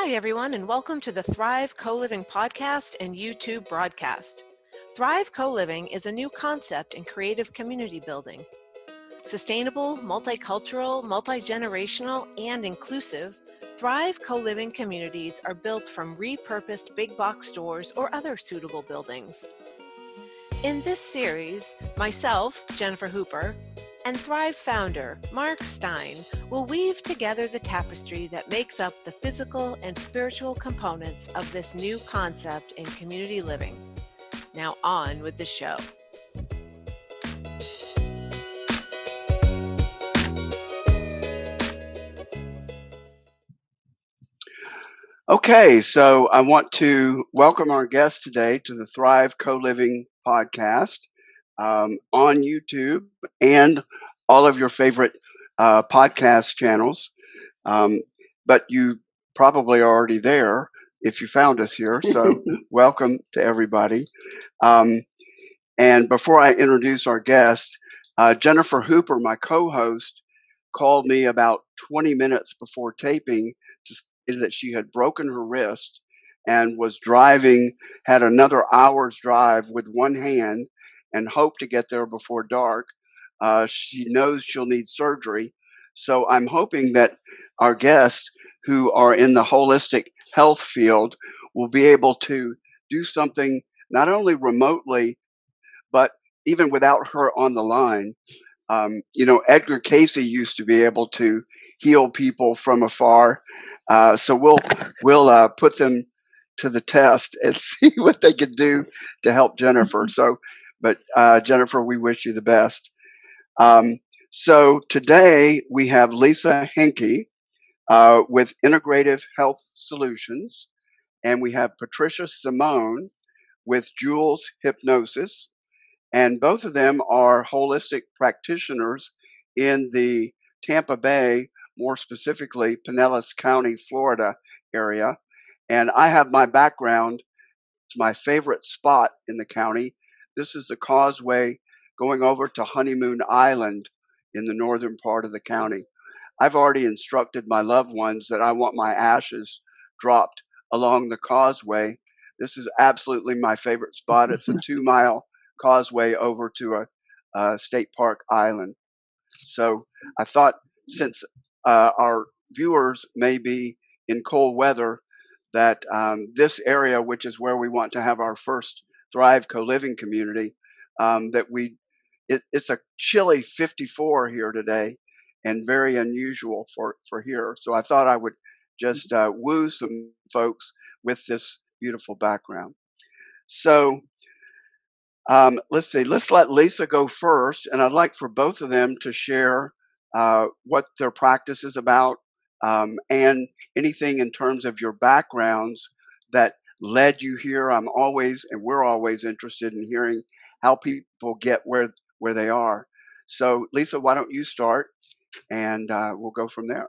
Hi, everyone, and welcome to the Thrive Co-Living podcast and YouTube broadcast. Thrive Co-Living is a new concept in creative community building. Sustainable, multicultural, multi-generational, and inclusive, Thrive Co-Living communities are built from repurposed big box stores or other suitable buildings. In this series, myself, Jennifer Hooper, and Thrive founder, Mark Stein, will weave together the tapestry that makes up the physical and spiritual components of this new concept in community living. Now on with the show. Okay, so I want to welcome our guest today to the Thrive Co-Living podcast on YouTube and all of your favorite podcast channels. But you probably are already there if you found us here. So welcome to everybody. And before I introduce our guest, Jennifer Hooper, my co-host, called me about 20 minutes before taping to say that she had broken her wrist and was driving, had another hour's drive with one hand and hoped to get there before dark. She knows she'll need surgery. So I'm hoping that our guests who are in the holistic health field will be able to do something not only remotely, but even without her on the line. Edgar Casey used to be able to heal people from afar. So we'll put them to the test and see what they can do to help Jennifer. But Jennifer, we wish you the best. So today we have Lisa Henke with Integrative Health Solutions, and we have Patricia Simone with Jules Hypnosis. And both of them are holistic practitioners in the Tampa Bay, more specifically Pinellas County, Florida area. And I have my background. It's my favorite spot in the county. This is the causeway going over to Honeymoon Island in the northern part of the county. I've already instructed my loved ones that I want my ashes dropped along the causeway. This is absolutely my favorite spot. It's a 2-mile causeway over to a state park island. So I thought, since our viewers may be in cold weather, that this area, which is where we want to have our first Thrive Co-Living community, it's a chilly 54 here today and very unusual for here. So I thought I would just woo some folks with this beautiful background. So let's see. Let's let Lisa go first, and I'd like for both of them to share what their practice is about and anything in terms of your backgrounds that led you here. We're always interested in hearing how people get where they are. So, Lisa, why don't you start, and we'll go from there.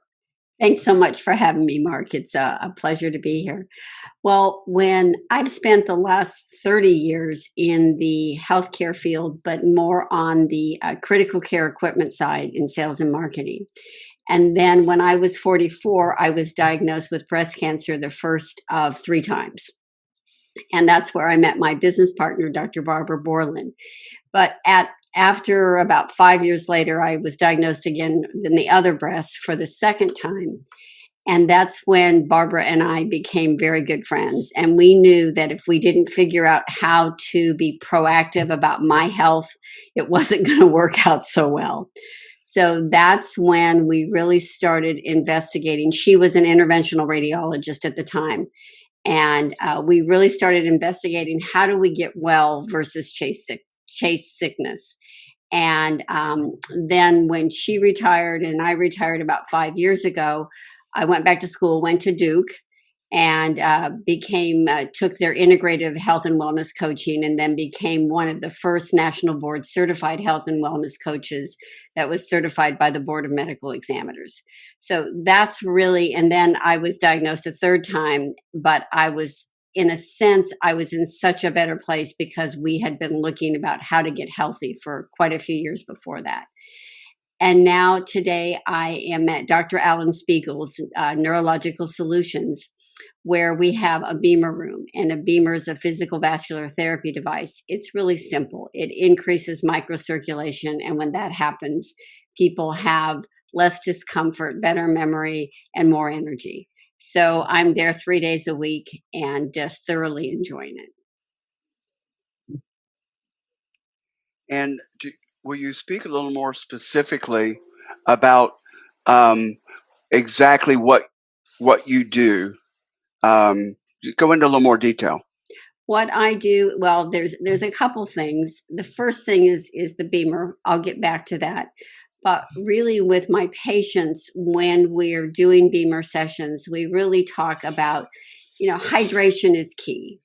Thanks so much for having me, Mark. It's a pleasure to be here. Well, when I've spent the last 30 years in the healthcare field, but more on the critical care equipment side in sales and marketing. And then when I was 44, I was diagnosed with breast cancer the first of 3 times. And that's where I met my business partner, Dr. Barbara Borland. But after about 5 years later, I was diagnosed again in the other breast for the second time. And that's when Barbara and I became very good friends. And we knew that if we didn't figure out how to be proactive about my health, it wasn't going to work out so well. So that's when we really started investigating. She was an interventional radiologist at the time. And we really started investigating, how do we get well versus chase sickness. And then when she retired and I retired about 5 years ago, I went back to school, went to Duke, and took their integrative health and wellness coaching, and then became one of the first national board certified health and wellness coaches that was certified by the Board of Medical Examiners. So that's really, and then I was diagnosed a third time, but in a sense, I was in such a better place because we had been looking about how to get healthy for quite a few years before that. And now today I am at Dr. Alan Spiegel's Neurological Solutions. where we have a Beamer room, and a Beamer is a physical vascular therapy device. It's really simple. It increases microcirculation, and when that happens, people have less discomfort, better memory, and more energy. So I'm there 3 days a week and just thoroughly enjoying it. And will you speak a little more specifically about um, exactly what you do? Go into a little more detail. What I do, well, there's a couple things. The first thing is the Beamer. I'll get back to that. But really, with my patients, when we're doing Beamer sessions, we really talk about, hydration is key.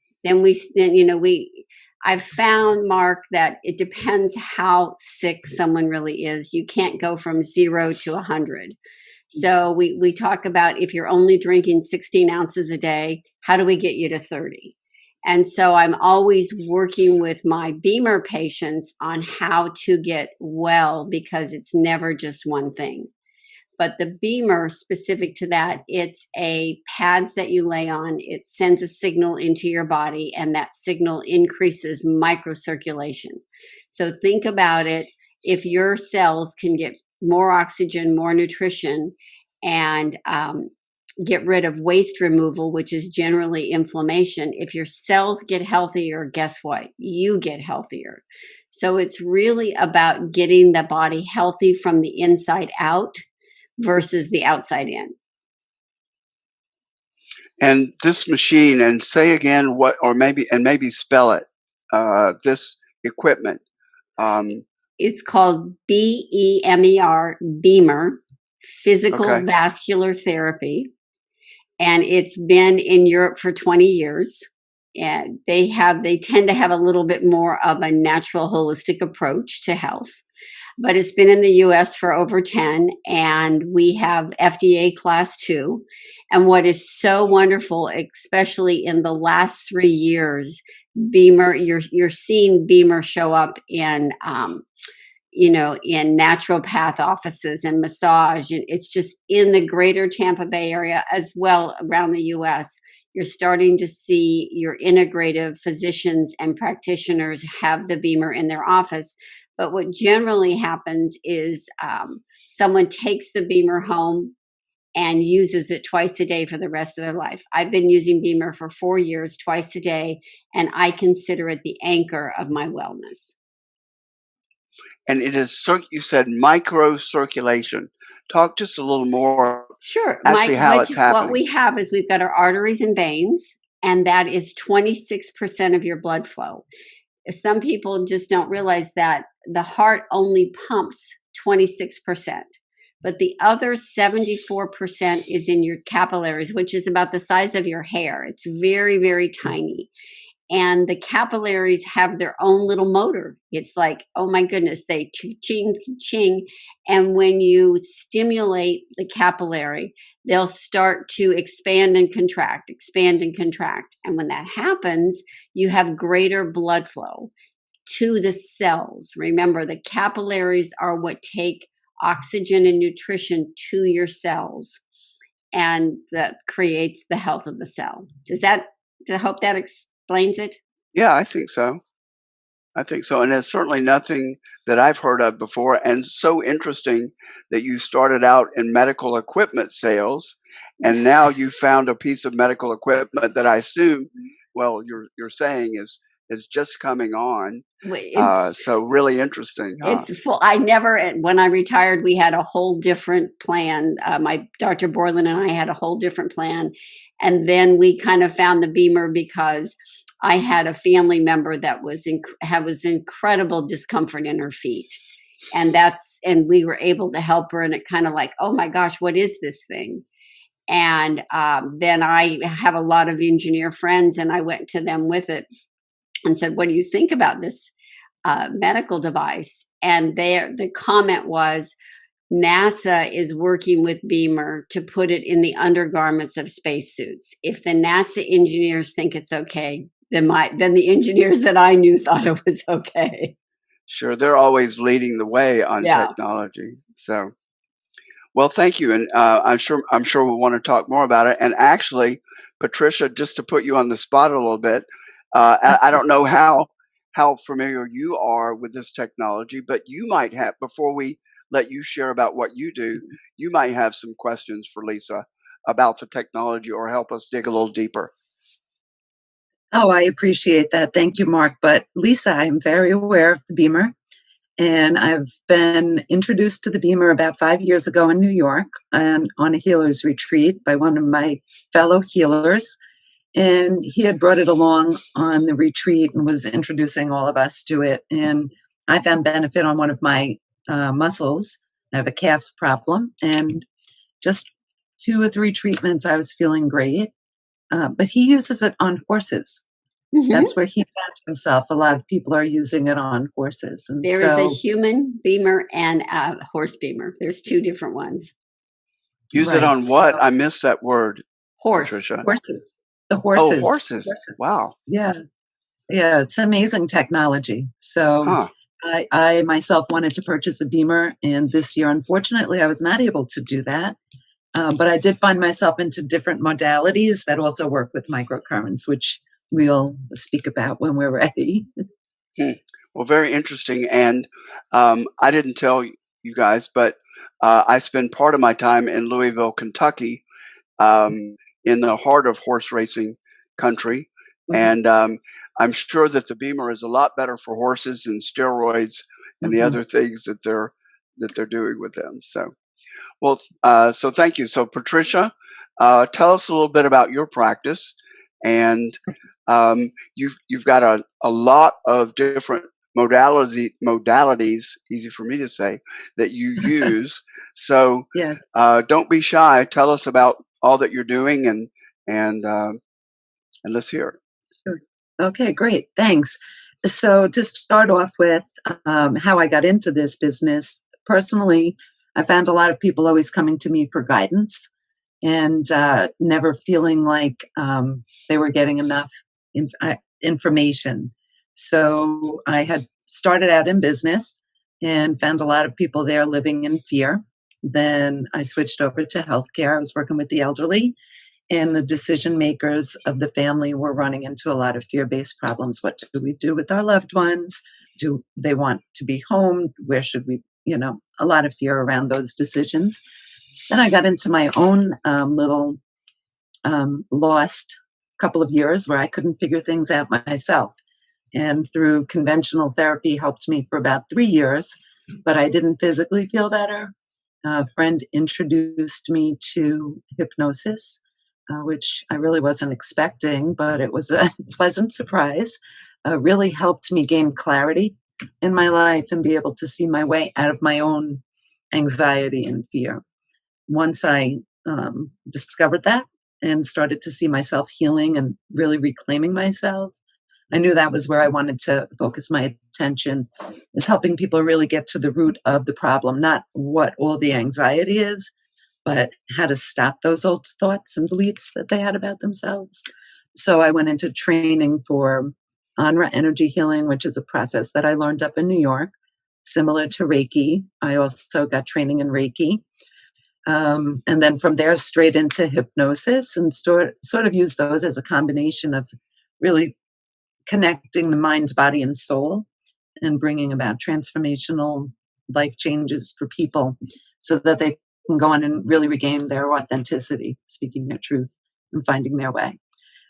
I've found, Mark, that it depends how sick someone really is. You can't go from 0 to 100. So we talk about, if you're only drinking 16 ounces a day, how do we get you to 30? And so I'm always working with my Beamer patients on how to get well, because it's never just one thing. But the Beamer, specific to that, it's a pads that you lay on. It sends a signal into your body, and that signal increases microcirculation. So think about it. If your cells can get more oxygen, more nutrition, and get rid of waste removal, which is generally inflammation. If your cells get healthier, guess what? You get healthier. So it's really about getting the body healthy from the inside out versus the outside in. And this machine, and say again what, or maybe spell it. This equipment. It's called BEMER, Beamer, Physical Vascular Therapy. And it's been in Europe for 20 years. And they tend to have a little bit more of a natural, holistic approach to health. But it's been in the US for over 10, and we have FDA class 2. And what is so wonderful, especially in the last 3 years, Beamer, you're seeing Beamer show up in in naturopath offices and massage. And it's just in the greater Tampa Bay area, as well around the US. You're starting to see your integrative physicians and practitioners have the Beamer in their office. But what generally happens is someone takes the Beamer home and uses it twice a day for the rest of their life. I've been using Beamer for 4 years, twice a day, and I consider it the anchor of my wellness. And it is, you said microcirculation. Talk just a little more. Sure. Actually, how it's happening. What we have is we've got our arteries and veins, and that is 26% of your blood flow. Some people just don't realize that the heart only pumps 26%, but the other 74% is in your capillaries, which is about the size of your hair. It's very, very tiny. And the capillaries have their own little motor. It's like, oh my goodness, they ching, ching. And when you stimulate the capillary, they'll start to expand and contract, expand and contract. And when that happens, you have greater blood flow to the cells. Remember, the capillaries are what take oxygen and nutrition to your cells, and that creates the health of the cell. I hope that explains it? Yeah, I think so. And it's certainly nothing that I've heard of before. And so interesting that you started out in medical equipment sales, and now you found a piece of medical equipment that I assume, well, you're saying is just coming on. So really interesting. Huh? It's full. When I retired, we had a whole different plan. My Dr. Borland and I had a whole different plan. And then we kind of found the Beamer because I had a family member that was incredible discomfort in her feet. And we were able to help her, and it kind of like, oh my gosh, what is this thing? And then I have a lot of engineer friends, and I went to them with it and said, what do you think about this medical device? And the comment was, NASA is working with Beamer to put it in the undergarments of spacesuits. If the NASA engineers think it's okay, then the engineers that I knew thought it was okay. Sure, they're always leading the way on technology. So, well, thank you, and I'm sure we'll want to talk more about it. And actually, Patricia, just to put you on the spot a little bit, I don't know how familiar you are with this technology, but you might have, before we let you share about what you do, you might have some questions for Lisa about the technology or help us dig a little deeper. Oh, I appreciate that. Thank you, Mark. But Lisa, I'm very aware of the Beamer, and I've been introduced to the Beamer about 5 years ago in New York and on a healer's retreat by one of my fellow healers. And he had brought it along on the retreat and was introducing all of us to it. And I found benefit on one of my muscles. I have a calf problem, and just 2 or 3 treatments, I was feeling great. But he uses it on horses. Mm-hmm. That's where he found himself. A lot of people are using it on horses. And There is a human Beamer and a horse Beamer. There's 2 different ones. Use it on what? I missed that word, Horse. Patricia. Horses. The horses. Oh, horses. Wow. Yeah. Yeah, it's amazing technology. So I myself wanted to purchase a Beamer, and this year, unfortunately, I was not able to do that. But I did find myself into different modalities that also work with microcurrents, which we'll speak about when we're ready. Well, very interesting. And I didn't tell you guys, but I spend part of my time in Louisville, Kentucky, in the heart of horse racing country. And I'm sure that the Beamer is a lot better for horses than steroids and the other things that they're doing with them. So, well, so thank you. So, Patricia, tell us a little bit about your practice, and you've got a lot of different modalities, easy for me to say, that you use. So, Yes. Don't be shy. Tell us about all that you're doing, and let's hear it. Okay, great. Thanks. So to start off with how I got into this business, personally, I found a lot of people always coming to me for guidance and never feeling like they were getting enough information. So I had started out in business and found a lot of people there living in fear. Then I switched over to healthcare. I was working with the elderly, and the decision makers of the family were running into a lot of fear-based problems. What do we do with our loved ones? Do they want to be home? Where should we, a lot of fear around those decisions. Then I got into my own little lost couple of years where I couldn't figure things out myself. And through conventional therapy helped me for about 3 years, but I didn't physically feel better. A friend introduced me to hypnosis, which I really wasn't expecting, but it was a pleasant surprise. Really helped me gain clarity in my life and be able to see my way out of my own anxiety and fear. Once I discovered that and started to see myself healing and really reclaiming myself, I knew that was where I wanted to focus my attention, is helping people really get to the root of the problem, not what all the anxiety is, but how to stop those old thoughts and beliefs that they had about themselves. So I went into training for Anra energy healing, which is a process that I learned up in New York, similar to Reiki. I also got training in Reiki. And then from there, straight into hypnosis, and sort of use those as a combination of really connecting the mind, body, and soul, and bringing about transformational life changes for people so that they can go on and really regain their authenticity, speaking their truth and finding their way.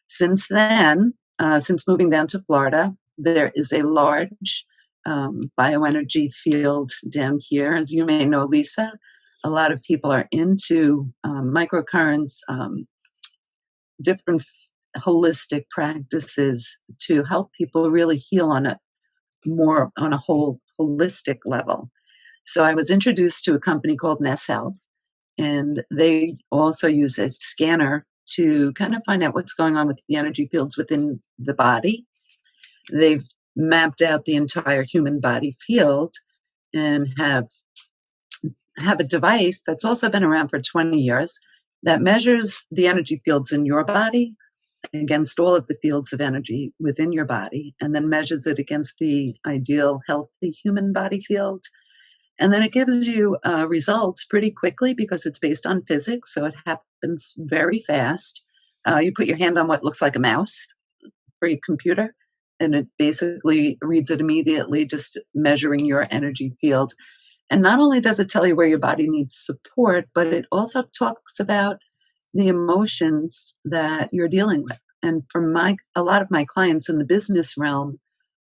Since then, since moving down to Florida, there is a large bioenergy field down here. As you may know, Lisa, a lot of people are into microcurrents, different holistic practices to help people really heal on a whole holistic level. So I was introduced to a company called Ness Health, and they also use a scanner to kind of find out what's going on with the energy fields within the body. They've mapped out the entire human body field and have a device that's also been around for 20 years that measures the energy fields in your body against all of the fields of energy within your body, and then measures it against the ideal healthy human body field. And then it gives you results pretty quickly because it's based on physics, so it happens very fast. You put your hand on what looks like a mouse for your computer, and it basically reads it immediately, just measuring your energy field. And not only does it tell you where your body needs support, but it also talks about the emotions that you're dealing with. And for a lot of my clients in the business realm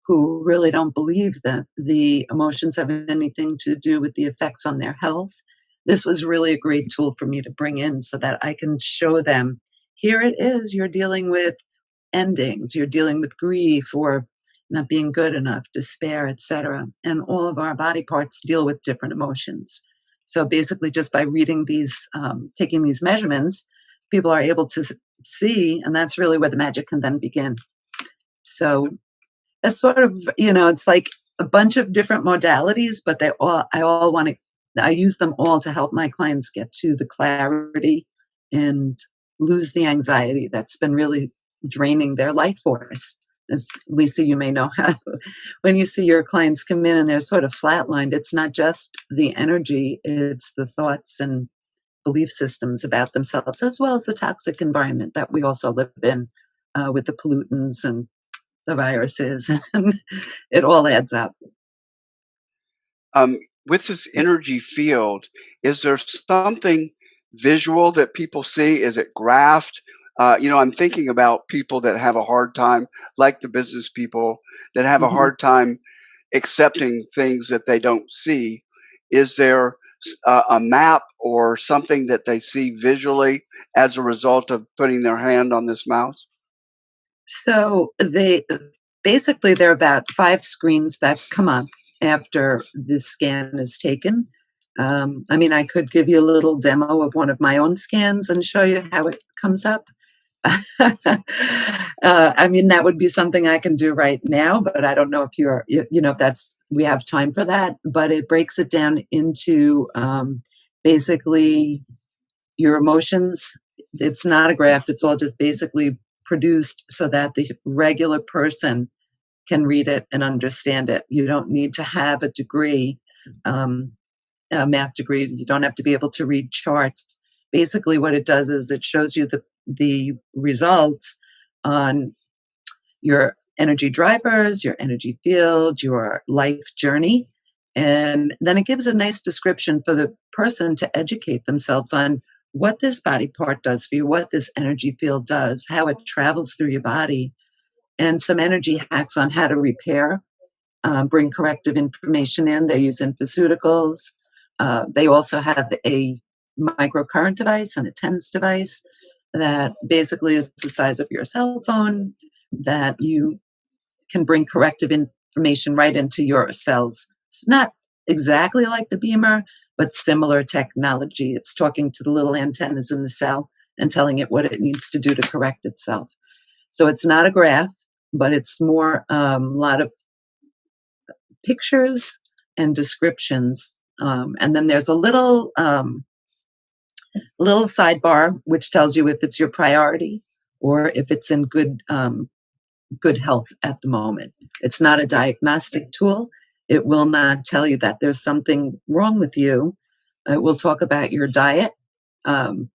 who really don't believe that the emotions have anything to do with the effects on their health, this was really a great tool for me to bring in so that I can show them, here it is, you're dealing with endings, you're dealing with grief or not being good enough, despair, etc. And all of our body parts deal with different emotions. So basically, just by reading these, taking these measurements, people are able to see, and that's really where the magic can then begin. So it's sort of, it's like a bunch of different modalities, but I use them all to help my clients get to the clarity and lose the anxiety that's been really draining their life force. As Lisa, you may know how when you see your clients come in and they're sort of flatlined, it's not just the energy, it's the thoughts and belief systems about themselves, as well as the toxic environment that we also live in with the pollutants and the viruses, and it all adds up. With this energy field, is there something visual that people see? Is it graphed? I'm thinking about people that have a hard time, like the business people that have a hard time accepting things that they don't see. Is there a map or something that they see visually as a result of putting their hand on this mouse? So there are about 5 screens that come up after the scan is taken. I could give you a little demo of one of my own scans and show you how it comes up. That would be something I can do right now, but I don't know if if we have time for that. But it breaks it down into basically your emotions. It's not a graph. It's all just basically produced so that the regular person can read it and understand it. You don't need to have a degree, a math degree. You don't have to be able to read charts. Basically, what it does is it shows you the results on your energy drivers, your energy field, your life journey. And then it gives a nice description for the person to educate themselves on what this body part does for you, what this energy field does, how it travels through your body, and some energy hacks on how to repair, bring corrective information in. They use infoceuticals. They also have a microcurrent device and a TENS device that basically is the size of your cell phone that you can bring corrective information right into your cells. It's not exactly like the beamer, but similar technology. It's talking to the little antennas in the cell and telling it what it needs to do to correct itself. So it's not a graph, but it's more a lot of pictures and descriptions. And then there's a little sidebar which tells you if it's your priority or if it's in good health at the moment. It's not a diagnostic tool. It will not tell you that there's something wrong with you. It will talk about your diet and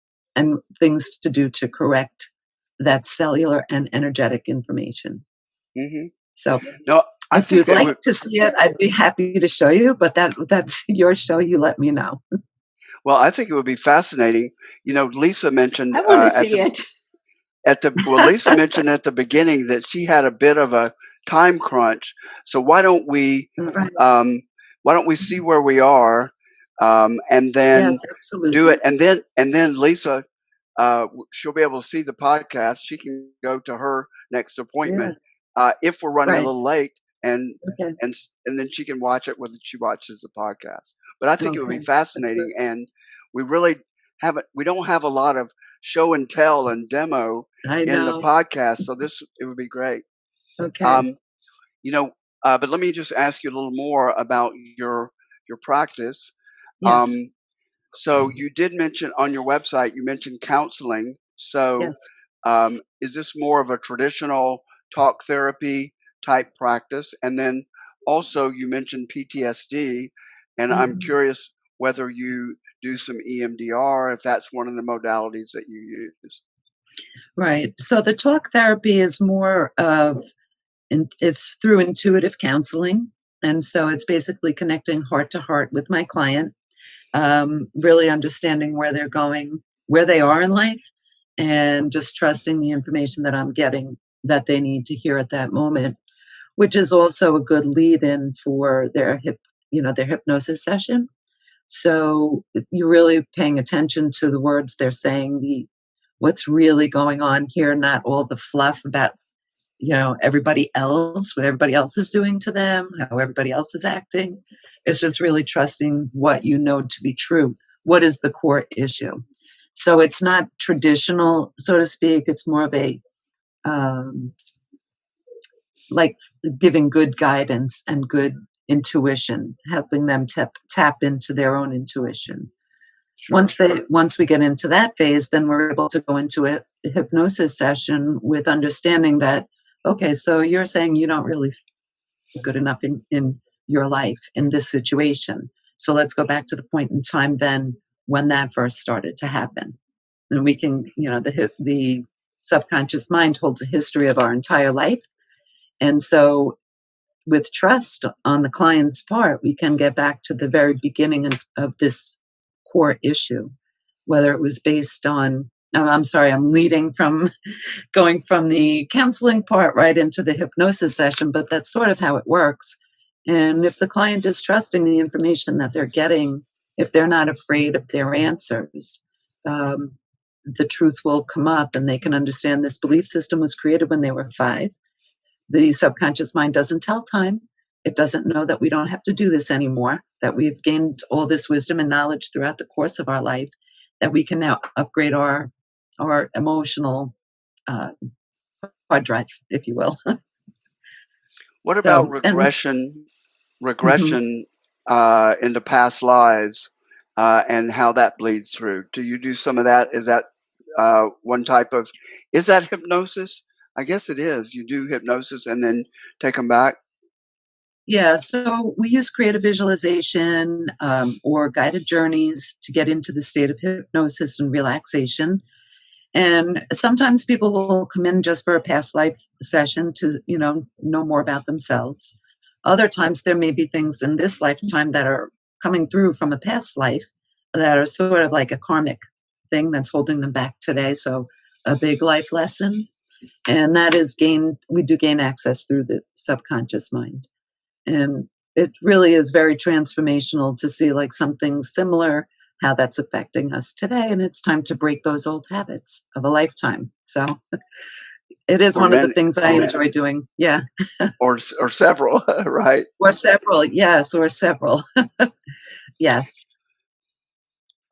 things to do to correct that cellular and energetic information. Mm-hmm. So no, if you'd like to see it, I'd be happy to show you, but that's your show. You let me know. Well, I think it would be fascinating. Lisa mentioned I want to see it. Lisa mentioned at the beginning that she had a bit of a time crunch. So why don't we see where we are, and then do it, and then Lisa, she'll be able to see the podcast. She can go to her next appointment if we're running a little late, and then she can watch it when she watches the podcast. But I think it would be fascinating, and we really we don't have a lot of show and tell and demo in the podcast, so it would be great. Okay. But let me just ask you a little more about your practice. Yes. So you did mention on your website, you mentioned counseling. So is this more of a traditional talk therapy type practice? And then also you mentioned PTSD, and I'm curious whether you do some EMDR, if that's one of the modalities that you use. Right. So the talk therapy is more of, it's through intuitive counseling. And so it's basically connecting heart to heart with my client, really understanding where they're going, where they are in life, and just trusting the information that I'm getting that they need to hear at that moment, which is also a good lead in for their their hypnosis session. So you're really paying attention to the words they're saying, the what's really going on here, not all the fluff about everybody else, what everybody else is doing to them, how everybody else is acting. It's just really trusting what you know to be true. What is the core issue? So it's not traditional, so to speak. It's more of a um, like giving good guidance and good intuition, helping them tap into their own intuition. Sure. Once we get into that phase, then we're able to go into a hypnosis session with understanding that, okay, so you're saying you don't really feel good enough in your life in this situation. So let's go back to the point in time then when that first started to happen. And we can, the subconscious mind holds a history of our entire life. And so with trust on the client's part, we can get back to the very beginning of this core issue, whether it was based on, I'm sorry, I'm leading from going from the counseling part right into the hypnosis session, but that's sort of how it works. And if the client is trusting the information that they're getting, if they're not afraid of their answers, the truth will come up and they can understand this belief system was created when they were 5. The subconscious mind doesn't tell time. It doesn't know that we don't have to do this anymore, that we've gained all this wisdom and knowledge throughout the course of our life, that we can now upgrade our emotional hard drive, if you will. What So, about and regression mhm. into past lives and how that bleeds through? Do you do some of that? Is that one type of, is that hypnosis? I guess it is. You do hypnosis and then take them back. Yeah, so we use creative visualization or guided journeys to get into the state of hypnosis and relaxation. And sometimes people will come in just for a past life session to, know more about themselves. Other times there may be things in this lifetime that are coming through from a past life that are sort of like a karmic thing that's holding them back today. So a big life lesson. And that is we do gain access through the subconscious mind. And it really is very transformational to see like something similar, how that's affecting us today. And it's time to break those old habits of a lifetime. So it is Or one of the many, things I enjoy doing. Yeah. or several, right? Or several. Yes. Or several. Yes.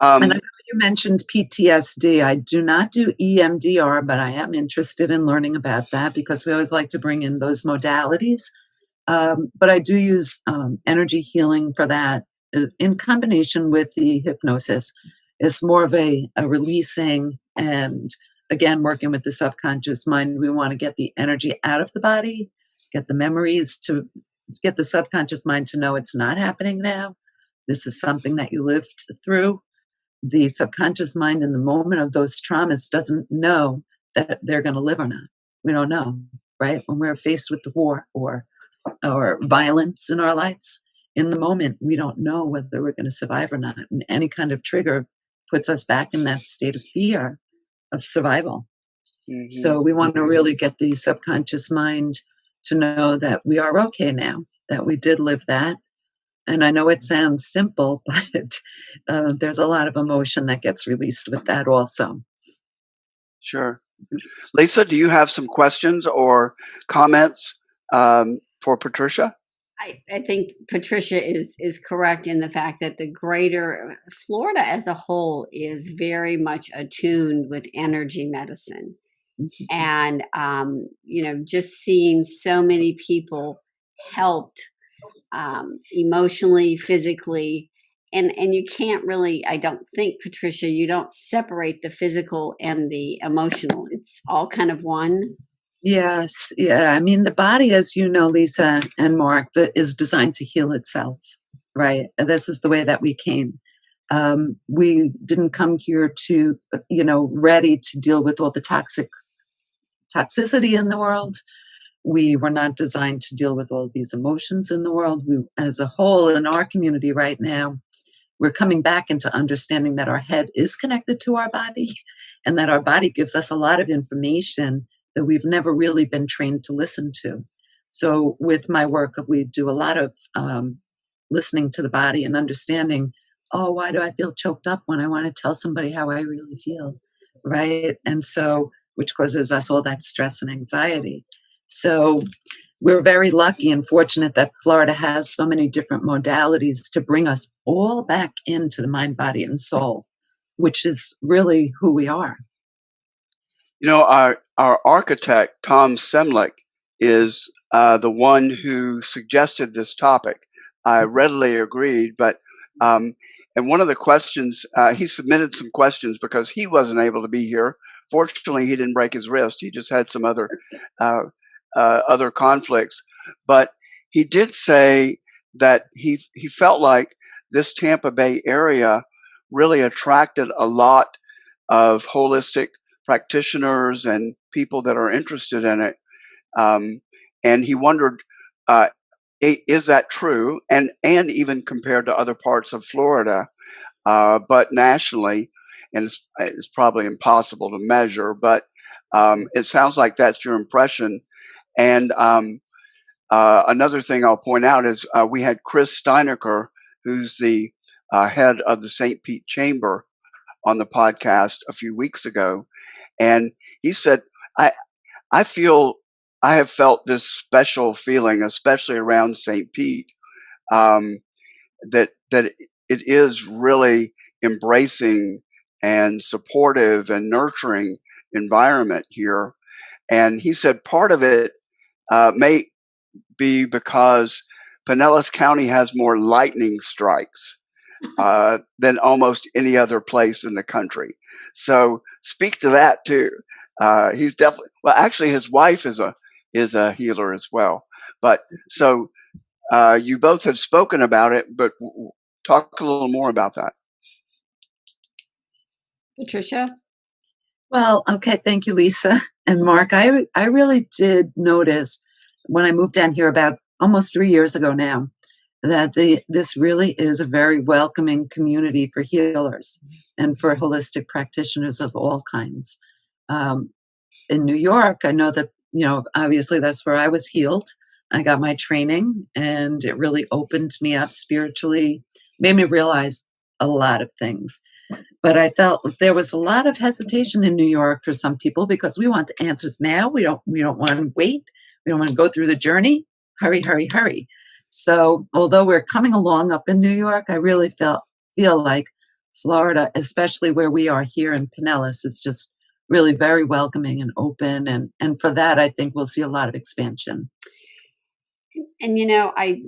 And I know Um, you mentioned PTSD. I do not do EMDR, but I am interested in learning about that because we always like to bring in those modalities. But I do use energy healing for that in combination with the hypnosis. It's more of a releasing and, again, working with the subconscious mind. We want to get the energy out of the body, get the memories to get the subconscious mind to know it's not happening now. This is something that you lived through. The subconscious mind in the moment of those traumas doesn't know that they're going to live or not. We don't know, right? When we're faced with the war or violence in our lives, in the moment, we don't know whether we're going to survive or not. And any kind of trigger puts us back in that state of fear, of survival. mhm. So we want to really get the subconscious mind to know that we are okay now, that we did live that. And I know it sounds simple, but there's a lot of emotion that gets released with that also. Sure. Lisa, do you have some questions or comments for Patricia? I think Patricia is correct in the fact that the greater Florida as a whole is very much attuned with energy medicine. Mhm. And, just seeing so many people helped emotionally, physically. And you can't really, I don't think, Patricia, you don't separate the physical and the emotional. It's all kind of one. Yes, yeah. I mean, the body, as you know, Lisa and Mark, is designed to heal itself, right? And this is the way that we came. We didn't come here to, ready to deal with all the toxicity in the world. We were not designed to deal with all these emotions in the world. We, as a whole, in our community right now, we're coming back into understanding that our head is connected to our body and that our body gives us a lot of information that we've never really been trained to listen to. So with my work, we do a lot of listening to the body and understanding, oh, why do I feel choked up when I want to tell somebody how I really feel, right? And so, which causes us all that stress and anxiety. So we're very lucky and fortunate that Florida has so many different modalities to bring us all back into the mind, body, and soul, which is really who we are. Our architect, Tom Semlich, is the one who suggested this topic. I readily agreed, but and one of the questions, he submitted some questions because he wasn't able to be here. Fortunately, he didn't break his wrist. He just had some other conflicts. But he did say that he felt like this Tampa Bay area really attracted a lot of holistic practitioners and people that are interested in it. And he wondered, is that true? And even compared to other parts of Florida, but nationally, and it's probably impossible to measure, but it sounds like that's your impression. And another thing I'll point out is we had Chris Steinecker, who's the head of the St. Pete Chamber, on the podcast a few weeks ago, and he said, I feel I have felt this special feeling, especially around St. Pete, that it is really embracing and supportive and nurturing environment here. And he said part of it may be because Pinellas County has more lightning strikes than almost any other place in the country. So speak to that too. He's definitely, well, actually his wife is a healer as well. But so you both have spoken about it, but talk a little more about that. Patricia? Well, okay, thank you, Lisa and Mark. I really did notice when I moved down here about almost 3 years ago now that this really is a very welcoming community for healers and for holistic practitioners of all kinds. In New York, I know that, obviously that's where I was healed. I got my training and it really opened me up spiritually, made me realize a lot of things. But I felt there was a lot of hesitation in New York for some people because we want the answers now. We don't want to wait. We don't want to go through the journey. Hurry, hurry, hurry. So although we're coming along up in New York, I really feel like Florida, especially where we are here in Pinellas, is just really very welcoming and open. And for that, I think we'll see a lot of expansion. And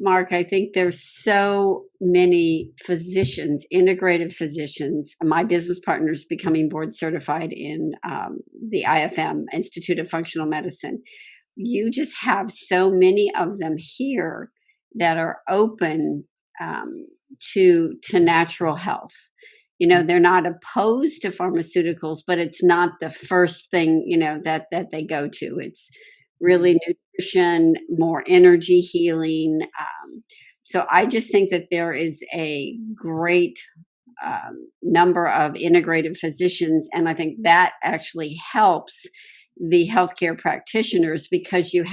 Mark, I think there's so many physicians, integrative physicians. My business partner is becoming board certified in the IFM, Institute of Functional Medicine. You just have so many of them here that are open to natural health. They're not opposed to pharmaceuticals, but it's not the first thing, that they go to. It's really nutrition, more energy healing. So I just think that there is a great number of integrative physicians, and I think that actually helps the healthcare practitioners because you've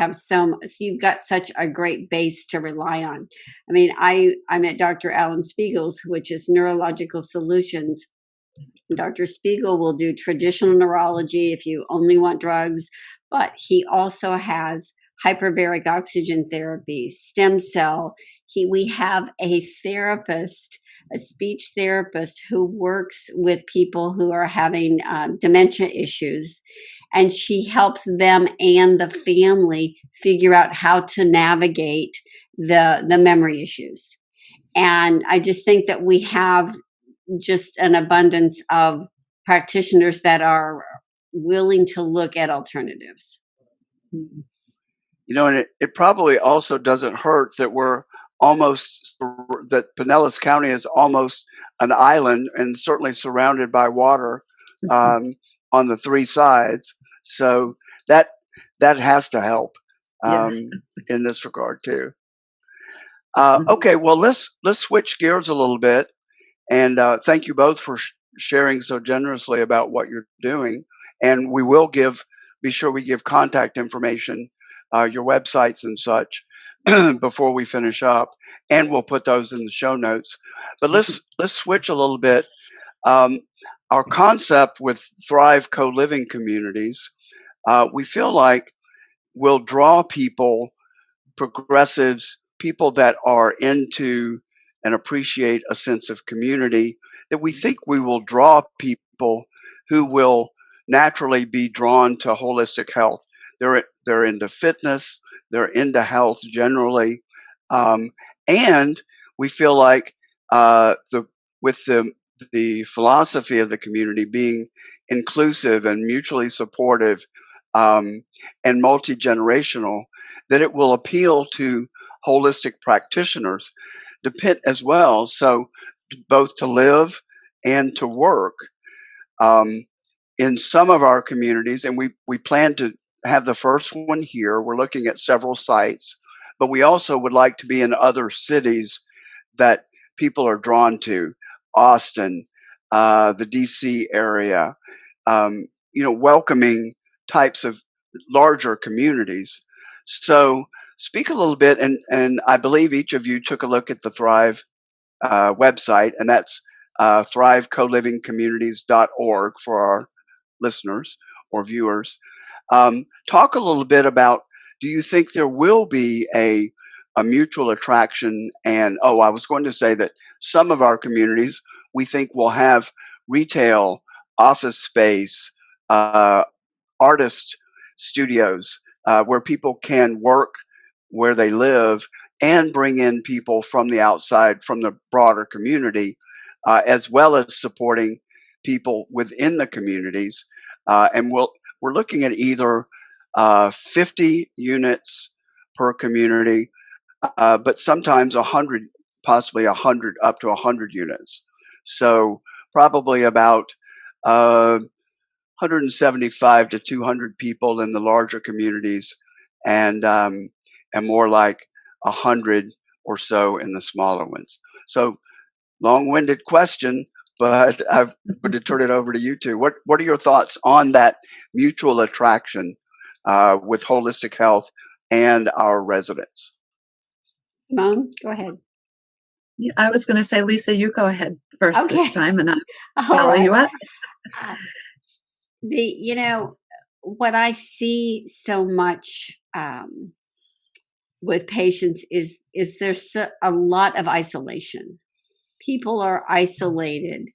got such a great base to rely on. I mean, I'm at Dr. Alan Spiegel's, which is Neurological Solutions. Dr. Spiegel will do traditional neurology if you only want drugs, but he also has hyperbaric oxygen therapy, stem cell. We have a therapist, a speech therapist who works with people who are having dementia issues, and she helps them and the family figure out how to navigate the memory issues. And I just think that we have just an abundance of practitioners that are willing to look at alternatives. And it probably also doesn't hurt that that Pinellas County is almost an island and certainly surrounded by water um, on the three sides. So that has to help Yeah. in this regard too. Okay, well let's switch gears a little bit, and thank you both for sharing so generously about what you're doing. And we will be sure we give contact information, your websites and such, before we finish up, and we'll put those in the show notes. But let's switch a little bit. Um, our concept with Thrive Co-Living Communities, we feel like will draw people, progressives, people that are into and appreciate a sense of community, that we think we will draw people who will naturally be drawn to holistic health. They're into fitness, they're into health generally, um, and we feel like the with the philosophy of the community being inclusive and mutually supportive, and multi-generational, that it will appeal to holistic practitioners depend as well. So both to live and to work. Um, in some of our communities, and we plan to have the first one here. We're looking at several sites, but we also would like to be in other cities that people are drawn to. Austin, the DC area, welcoming types of larger communities. So speak a little bit, and I believe each of you took a look at the Thrive website, and that's thrivecolivingcommunities.org for our listeners or viewers. Talk a little bit about, do you think there will be a mutual attraction? And I was going to say that some of our communities we think will have retail, office space, artist studios, where people can work where they live and bring in people from the outside, from the broader community, as well as supporting people within the communities. And we're looking at either 50 units per community, but sometimes 100, possibly 100, up to 100 units. So probably about 175 to 200 people in the larger communities, and more like 100 or so in the smaller ones. So long-winded question, but I'm going to turn it over to you two. What are your thoughts on that mutual attraction with holistic health and our residents? Simone, go ahead. Yeah, I was going to say, Lisa, you go ahead first Okay. this time, and I'll All follow right. you up. What I see so much with patients is there's a lot of isolation. People are isolated,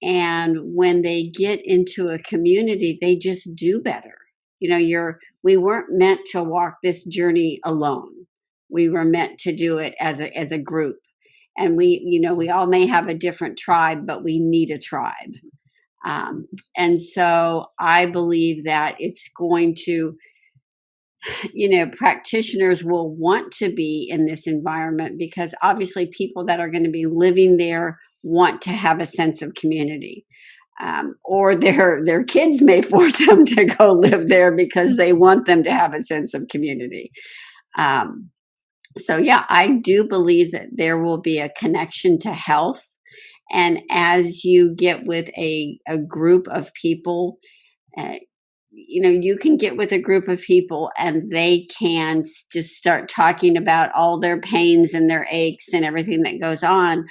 and when they get into a community, they just do better. We weren't meant to walk this journey alone. We were meant to do it as a group. And we all may have a different tribe, but we need a tribe. And so I believe that it's going to, practitioners will want to be in this environment, because obviously people that are going to be living there want to have a sense of community. Or their kids may force them to go live there because they want them to have a sense of community. So yeah, I do believe that there will be a connection to health. And as you get with a group of people, you can get with a group of people and they can just start talking about all their pains and their aches and everything that goes on.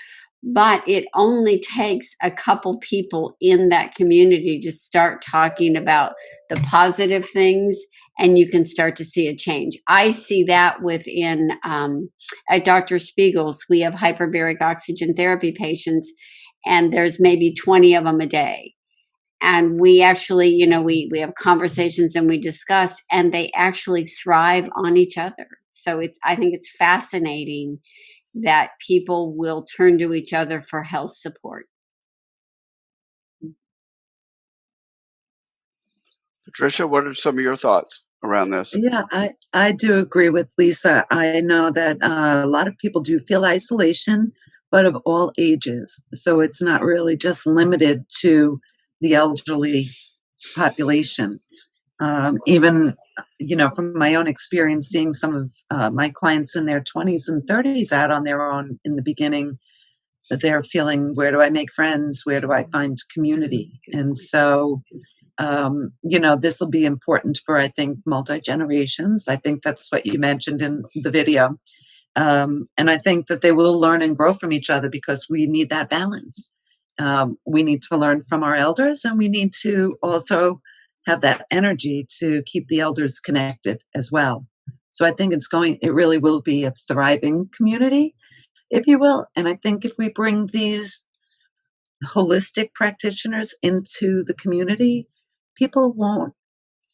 But it only takes a couple people in that community to start talking about the positive things, and you can start to see a change. I see that within, at Dr. Spiegel's, we have hyperbaric oxygen therapy patients, and there's maybe 20 of them a day. And we actually, we have conversations and we discuss, and they actually thrive on each other. So I think it's fascinating that people will turn to each other for health support. Patricia, what are some of your thoughts around this? Yeah, I do agree with Lisa. I know that a lot of people do feel isolation, but of all ages. So it's not really just limited to the elderly population. Even, from my own experience, seeing some of my clients in their 20s and 30s out on their own in the beginning, that they're feeling, where do I make friends? Where do I find community? And so, this will be important for, I think, multi-generations. I think that's what you mentioned in the video. And I think that they will learn and grow from each other because we need that balance. We need to learn from our elders, and we need to also have that energy to keep the elders connected as well. So I think it really will be a thriving community, if you will. And I think if we bring these holistic practitioners into the community, people won't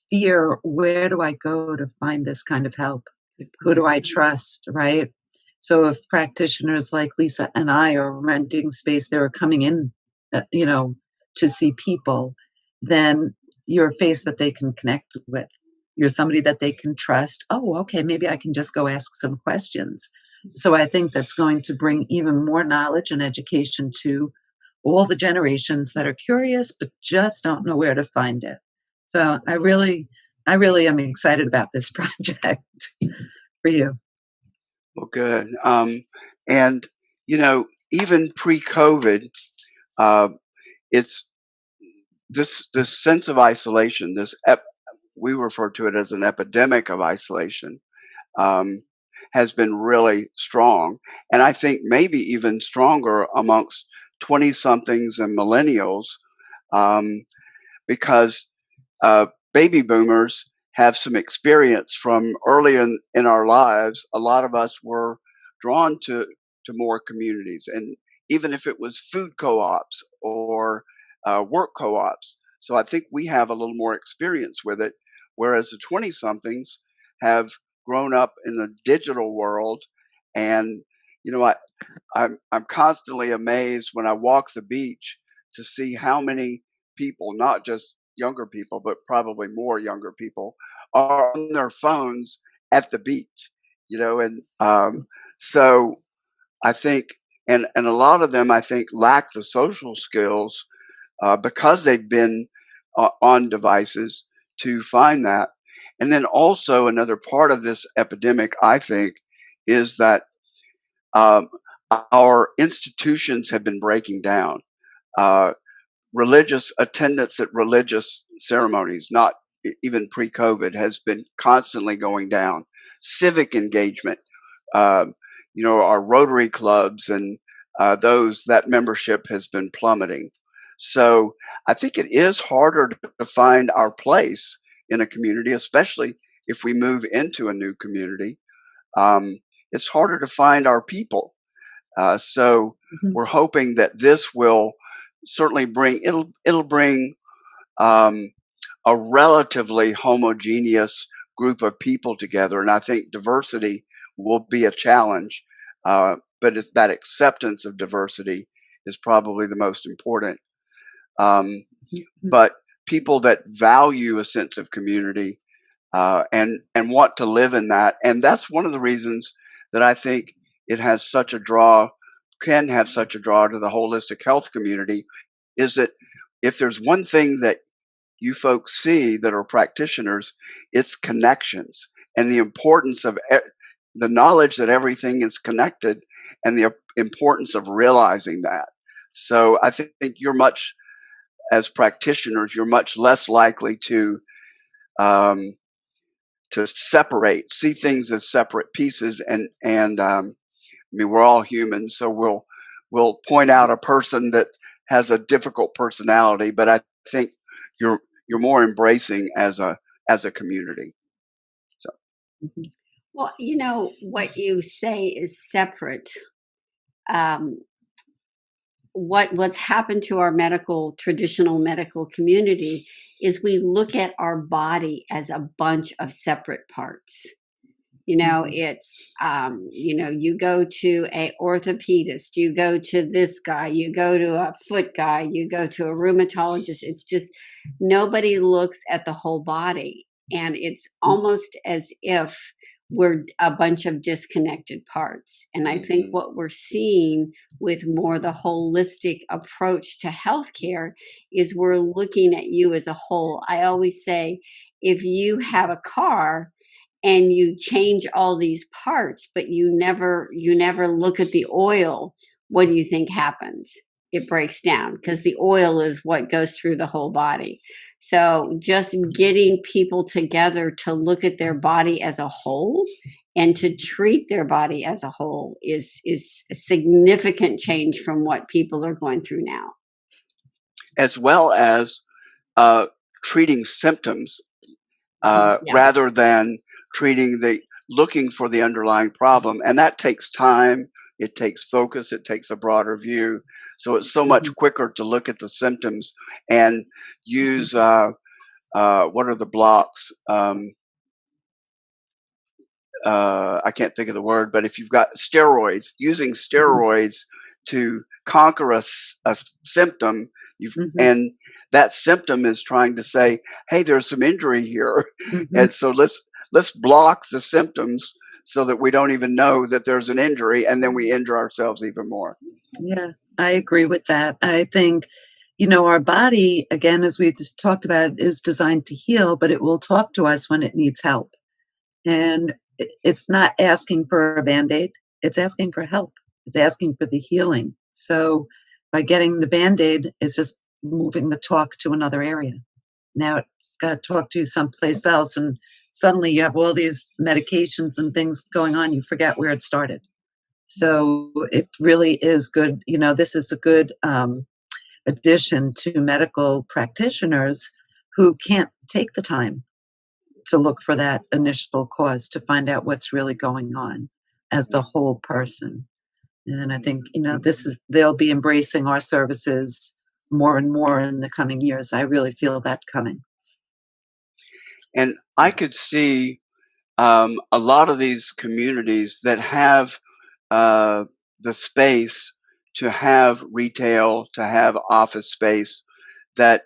fear, where do I go to find this kind of help? Who do I trust, right? So if practitioners like Lisa and I are renting space, they're coming in, to see people, then you're a face that they can connect with. You're somebody that they can trust. Oh, okay, maybe I can just go ask some questions. So I think that's going to bring even more knowledge and education to all the generations that are curious but just don't know where to find it. So I really am excited about this project for you. Well, good. And even pre-COVID, it's this sense of isolation. We refer to it as an epidemic of isolation. Has been really strong, and I think maybe even stronger amongst 20-somethings and millennials, because baby boomers have some experience from early in our lives. A lot of us were drawn to more communities, and even if it was food co-ops or work co-ops. So I think we have a little more experience with it, whereas the 20-somethings have grown up in the digital world. And I'm constantly amazed when I walk the beach to see how many people, not just younger people, but probably more younger people, are on their phones at the beach. And so I think, and a lot of them, I think, lack the social skills because they've been on devices to find that. And then also another part of this epidemic, I think, is that um, our institutions have been breaking down. Religious attendance at religious ceremonies, not even pre-COVID, has been constantly going down. Civic engagement, our Rotary clubs and that membership has been plummeting. So I think it is harder to find our place in a community, especially if we move into a new community. It's harder to find our people. So we're hoping that this will certainly it'll bring a relatively homogeneous group of people together, and I think diversity will be a challenge. But it's that acceptance of diversity is probably the most important. But people that value a sense of community and want to live in that, and that's one of the reasons that I think it has such a draw, can have such a draw to the holistic health community, is that if there's one thing that you folks see that are practitioners, it's connections and the importance of the knowledge that everything is connected and the importance of realizing that. So I think as practitioners, you're much less likely to see things as separate pieces. And I mean, we're all humans, so we'll point out a person that has a difficult personality, but I think you're more embracing as a community. So. Well, what you say is separate. What's happened to our traditional medical community is we look at our body as a bunch of separate parts. It's you go to a orthopedist, you go to this guy, you go to a foot guy, you go to a rheumatologist. It's just nobody looks at the whole body, and it's almost as if we're a bunch of disconnected parts. And I think what we're seeing with more the holistic approach to healthcare is we're looking at you as a whole. I always say, if you have a car and you change all these parts, but you never look at the oil, what do you think happens? It breaks down, because the oil is what goes through the whole body. So just getting people together to look at their body as a whole and to treat their body as a whole is a significant change from what people are going through now. As well as treating symptoms Yeah. rather than looking for the underlying problem. And that takes time. It takes focus. It takes a broader view. So it's so much quicker to look at the symptoms and use, what are the blocks? I can't think of the word, but if you've got steroids, using steroids to conquer a symptom, and that symptom is trying to say, hey, there's some injury here. And so let's block the symptoms so that we don't even know that there's an injury, and then we injure ourselves even more. Yeah, I agree with that. I think, our body, again, as we just talked about, is designed to heal, but it will talk to us when it needs help. And it's not asking for a Band-Aid. It's asking for help. It's asking for the healing. So by getting the Band-Aid, it's just moving the talk to another area. Now it's got to talk to you someplace else. And suddenly you have all these medications and things going on. You forget where it started. So it really is good. This is a good addition to medical practitioners who can't take the time to look for that initial cause to find out what's really going on as the whole person. And I think, they'll be embracing our services more and more in the coming years. I really feel that coming. And I could see a lot of these communities that have the space to have retail, to have office space, that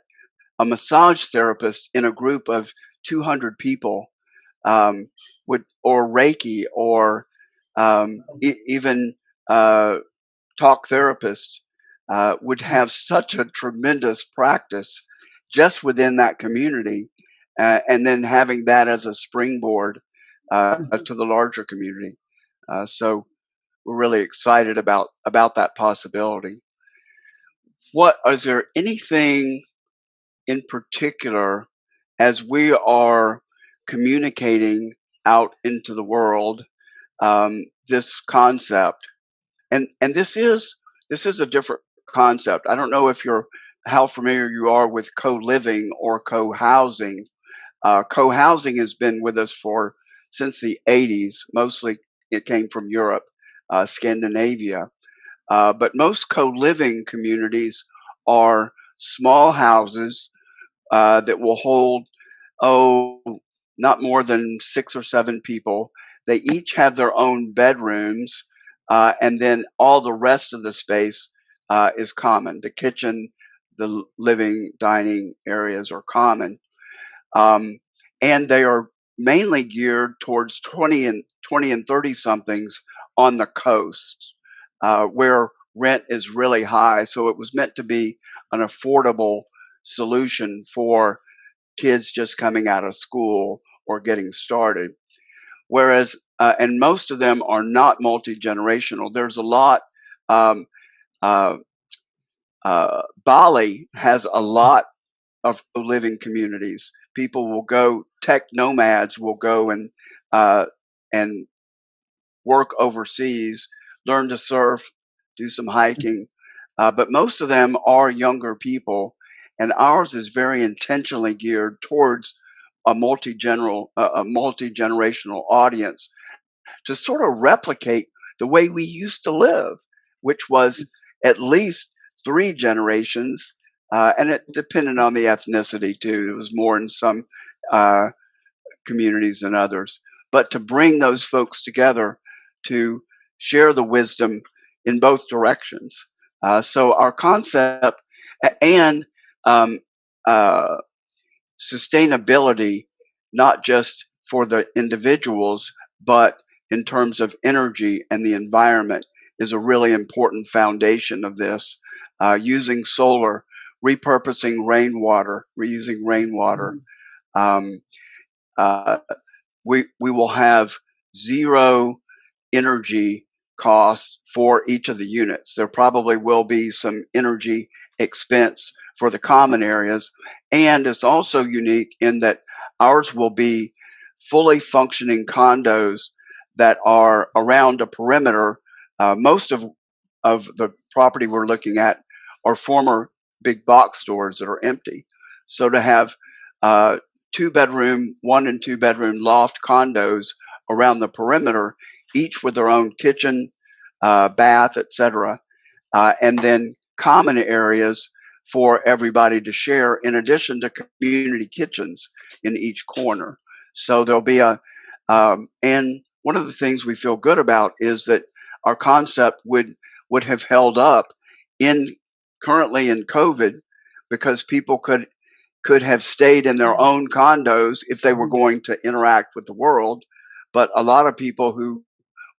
a massage therapist in a group of 200 people or Reiki, or even talk therapist would have such a tremendous practice just within that community, and then having that as a springboard to the larger community. So we're really excited about that possibility. Is there anything in particular, as we are communicating out into the world, this concept, and this is a different concept. I don't know how familiar you are with co-living or co-housing. Co-housing has been with us since the 80s. Mostly it came from Europe, Scandinavia. But most co-living communities are small houses that will hold, not more than 6 or 7 people. They each have their own bedrooms, and then all the rest of the space is common. The kitchen, the living, dining areas are common. And they are mainly geared towards 20 and 30 somethings on the coast, where rent is really high. So it was meant to be an affordable solution for kids just coming out of school or getting started. Whereas, and most of them are not multi-generational. There's a lot, Bali has a lot of living communities. People will go, tech nomads will go and work overseas, learn to surf, do some hiking. But most of them are younger people, and ours is very intentionally geared towards a multi-generational audience to sort of replicate the way we used to live, which was at least 3 generations. And it depended on the ethnicity too. It was more in some communities than others. But to bring those folks together to share the wisdom in both directions. So our concept and sustainability, not just for the individuals, but in terms of energy and the environment is a really important foundation of this. Using solar, repurposing rainwater, reusing rainwater. Um, uh, we will have zero energy costs for each of the units. There probably will be some energy expense for the common areas, and it's also unique in that ours will be fully functioning condos that are around a perimeter. Most of the property we're looking at are former big box stores that are empty. So to have 2-bedroom, 1 and 2 bedroom loft condos around the perimeter, each with their own kitchen, bath, etc., and then common areas for everybody to share, in addition to community kitchens in each corner. So there'll be and one of the things we feel good about is that our concept would have held up currently in COVID, because people could have stayed in their own condos if they were going to interact with the world. But a lot of people who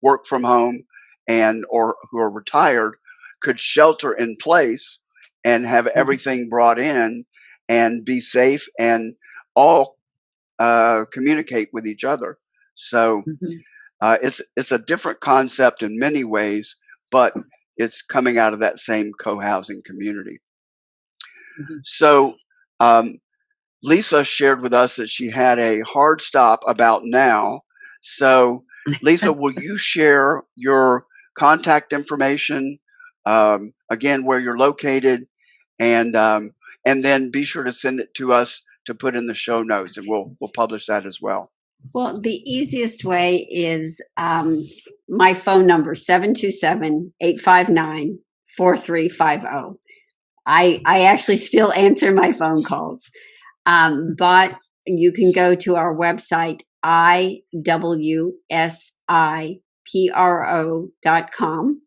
work from home or who are retired could shelter in place and have everything brought in and be safe and all communicate with each other. So it's a different concept in many ways, but it's coming out of that same co-housing community. So Lisa shared with us that she had a hard stop about now. So Lisa, will you share your contact information, again, where you're located, and then be sure to send it to us to put in the show notes, and we'll publish that as well. Well, the easiest way is my phone number, 727-859-4350. I actually still answer my phone calls. But you can go to our website, iwsipro.com.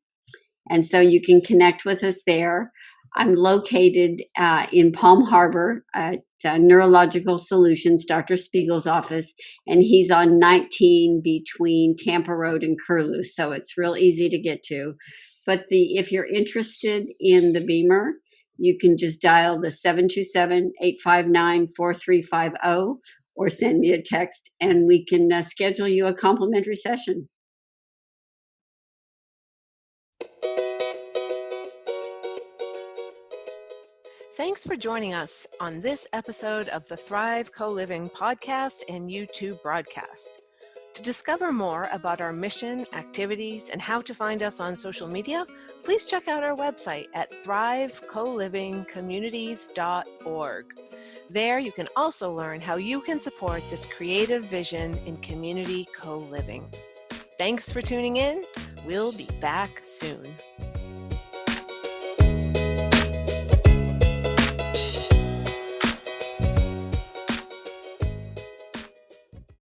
And so you can connect with us there. I'm located in Palm Harbor at Neurological Solutions, Dr. Spiegel's office, and he's on 19 between Tampa Road and Curlew, so it's real easy to get to. But if you're interested in the Beamer, you can just dial the 727-859-4350 or send me a text, and we can schedule you a complimentary session. Thanks for joining us on this episode of the Thrive Co-Living podcast and YouTube broadcast. To discover more about our mission, activities, and how to find us on social media, please check out our website at thrivecolivingcommunities.org. There you can also learn how you can support this creative vision in community co-living. Thanks for tuning in. We'll be back soon.